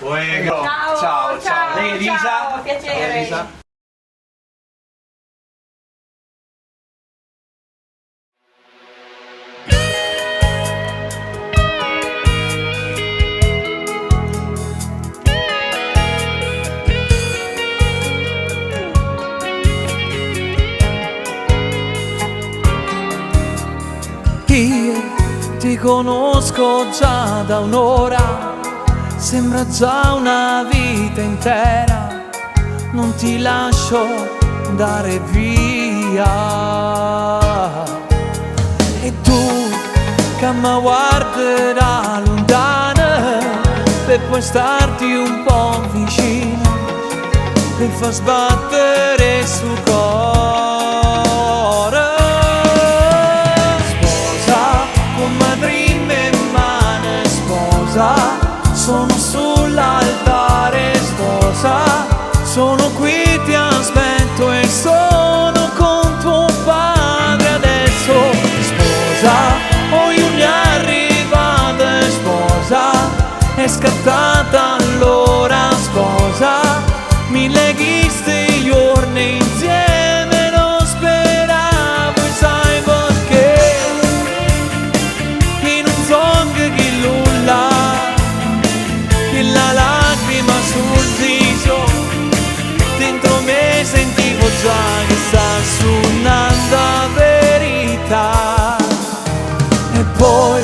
Ciao, ciao, ciao. Lei è Elisa? Ciao, piacere. Elisa. Io ti conosco già da un'ora, sembra già una vita intera, non ti lascio andare via. E tu che mi guardi da lontana, per poi starti un po' vicino, per far sbattere sul cuore. Sono sull'altare, sposa, sono qui, ti aspetto e sono con tuo padre adesso. Sposa, ognuno è arrivata, sposa, è scattata allora, sposa, mi leghi sti giorni insieme, non speravo, e sai perché? In un song che nulla, la lacrima sul viso, dentro me sentivo già che sta suonando la verità. E poi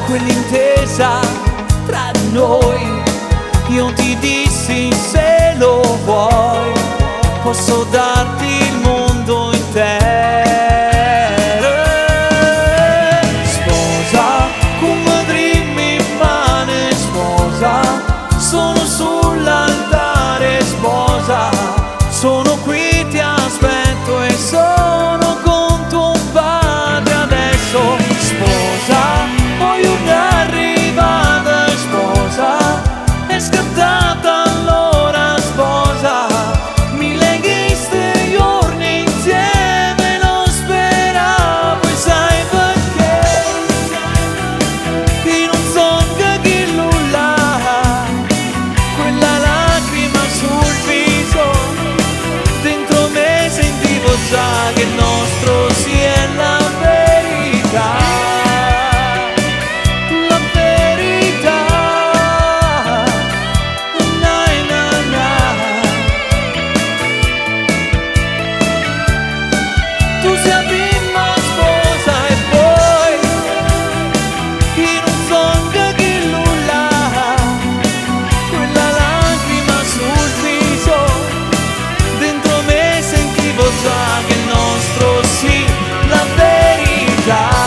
quell'intesa tra di noi, io ti dissi se lo vuoi, posso darti il mondo intero. Sposa, come dream in mano, sposa, sono sull'altare, sposa, sono qui, ti aspetto e sono con tuo padre adesso. Sposa, ognuno è arrivata, sposa, è scattata allora, sposa, mi leghi sti giorni insieme, non speravo, e sai perché? In un song che nulla, quella lacrima sul viso, dentro me sentivo già che il nostro sì è la verità. La verità, na na na. Tu sei la prima sposa e poi in un song che nulla, quella lacrima sul viso, dentro me sentivo già che il nostro sì, la verità.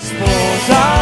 Sposa,